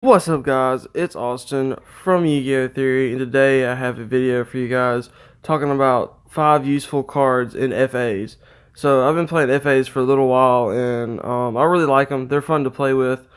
What's up, guys? It's Austin from Yu-Gi-Oh! Theory, and today I have a video for you guys talking about 5 useful cards in F.A.s. So I've been playing F.A.s for a little while, and I really like them. They're fun to play with,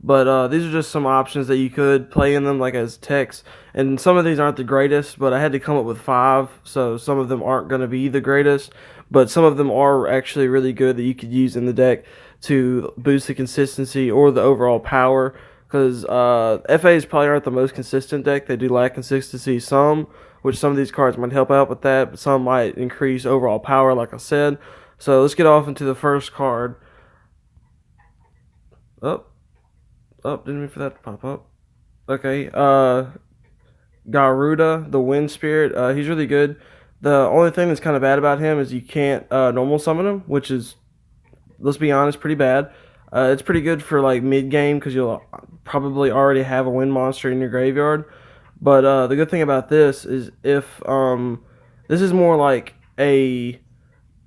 but these are just some options that you could play in them, like as text. And some of these aren't the greatest, but I had to come up with 5, so some of them aren't going to be the greatest, but some of them are actually really good that you could use in the deck to boost the consistency or the overall power because FAs probably aren't the most consistent deck. They do lack consistency some, which some of these cards might help out with that, but some might increase overall power, like I said. So let's get off into the first card. Oh, didn't mean for that to pop up. Okay, Garuda, the Wind Spirit. He's really good. The only thing that's kind of bad about him is you can't normal summon him, which is, let's be honest, pretty bad. It's pretty good for like mid game because you'll probably already have a wind monster in your graveyard. But the good thing about this is if this is more like a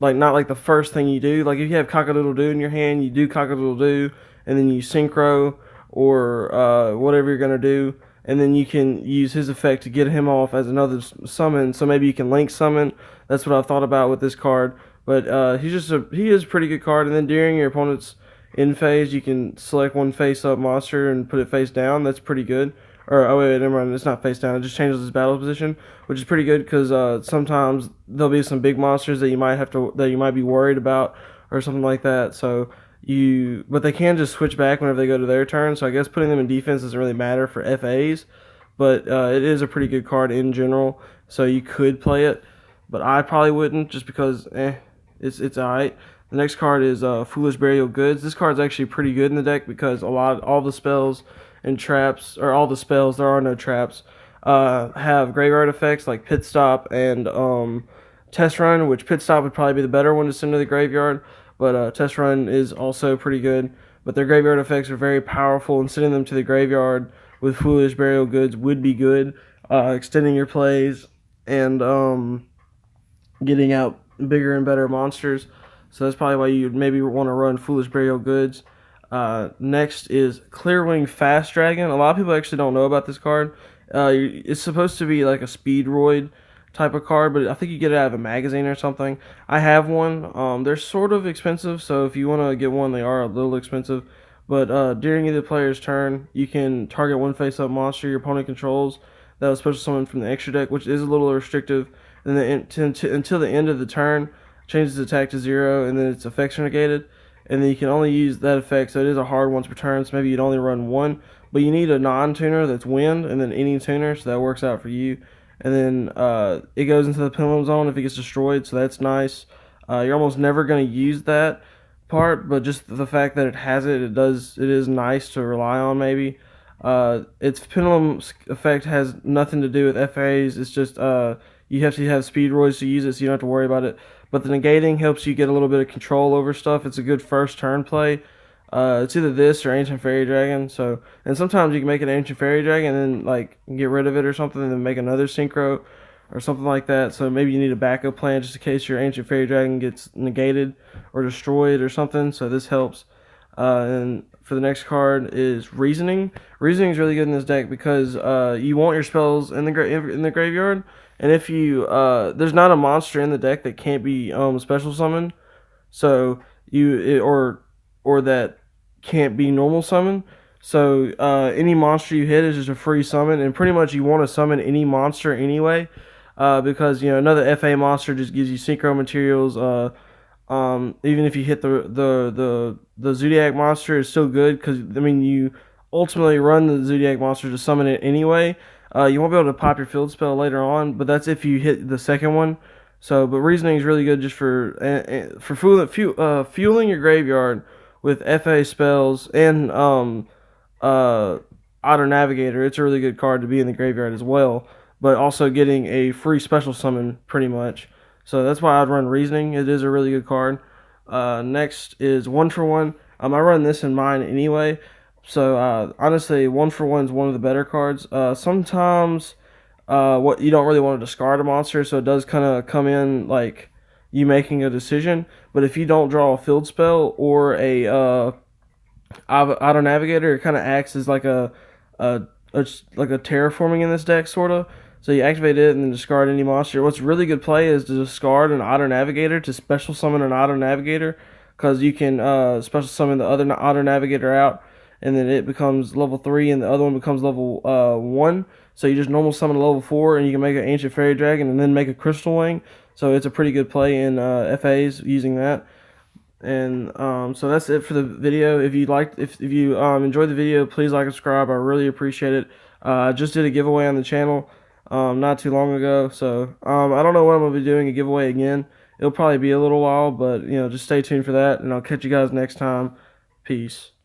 not like the first thing you do. Like if you have Cock-a-doodle-doo in your hand, you do Cock-a-doodle-doo, and then you synchro or whatever you're gonna do, and then you can use his effect to get him off as another summon. So maybe you can link summon. That's what I've thought about with this card. But he is a pretty good card. And then during your opponent's in phase, you can select one face up monster and put it face down. That's pretty good. Or oh wait, never mind. It's not face down. It just changes its battle position, which is pretty good because sometimes there'll be some big monsters that you might be worried about or something like that. But they can just switch back whenever they go to their turn. So I guess putting them in defense doesn't really matter for FAs, but it is a pretty good card in general. So you could play it, but I probably wouldn't just because it's alright. The next card is Foolish Burial Goods. This card's actually pretty good in the deck because all the spells and traps, or all the spells, there are no traps, have graveyard effects like Pit Stop and Test Run, which Pit Stop would probably be the better one to send to the graveyard, but Test Run is also pretty good. But their graveyard effects are very powerful, and sending them to the graveyard with Foolish Burial Goods would be good, extending your plays and getting out bigger and better monsters. So that's probably why you'd maybe want to run Foolish Burial Goods. Next is Clearwing Fast Dragon. A lot of people actually don't know about this card. It's supposed to be like a Speedroid type of card, but I think you get it out of a magazine or something. I have one. They're sort of expensive, so if you want to get one, they are a little expensive. But during either player's turn, you can target one face-up monster your opponent controls that was special summoned from the extra deck, which is a little restrictive. And then until the end of the turn, changes attack to 0, and then its effects are negated. And then you can only use that effect, so it is a hard once per turn, so maybe you'd only run one. But you need a non-tuner that's wind, and then any tuner, so that works out for you. And then it goes into the pendulum zone if it gets destroyed, so that's nice. You're almost never going to use that part, but just the fact that it has it, it is nice to rely on maybe. Its pendulum effect has nothing to do with FAs, it's just you have to have Speedroids to use it, so you don't have to worry about it. But the negating helps you get a little bit of control over stuff. It's a good first turn play. It's either this or Ancient Fairy Dragon. And sometimes you can make an Ancient Fairy Dragon and then like get rid of it or something, and then make another synchro or something like that. So maybe you need a backup plan just in case your Ancient Fairy Dragon gets negated or destroyed or something. So this helps. And for the next card is Reasoning. Reasoning is really good in this deck because you want your spells in the graveyard. And if you there's not a monster in the deck that can't be special summoned, so or that can't be normal summon. So any monster you hit is just a free summon, and pretty much you want to summon any monster anyway, because another FA monster just gives you synchro materials. Even if you hit the Zodiac monster, is still good because you ultimately run the Zodiac monster to summon it anyway. You won't be able to pop your field spell later on, but that's if you hit the second one. But Reasoning is really good just for fueling your graveyard with FA spells and Auto Navigator. It's a really good card to be in the graveyard as well, but also getting a free special summon pretty much. So that's why I'd run Reasoning. It is a really good card. Next is One for One. I run this in mine anyway. So honestly, One for One is one of the better cards. Sometimes what you don't really want to discard a monster, so it does kind of come in like you making a decision. But if you don't draw a field spell or a Auto Navigator, it kind of acts as like a uh, like a terraforming in this deck, sort of. So you activate it and then discard any monster. What's really good play is to discard an Otter Navigator to special summon an Otter Navigator, because you can special summon the other Otter Navigator out, and then it becomes level 3, and the other one becomes level 1. So you just normal summon a level 4, and you can make an Ancient Fairy Dragon, and then make a Crystal Wing. So it's a pretty good play in F.A.s using that. And so that's it for the video. If you enjoyed the video, please like and subscribe. I really appreciate it. I just did a giveaway on the channel not too long ago, so I don't know when I'm gonna be doing a giveaway again. It'll probably be a little while, but just stay tuned for that, and I'll catch you guys next time. Peace.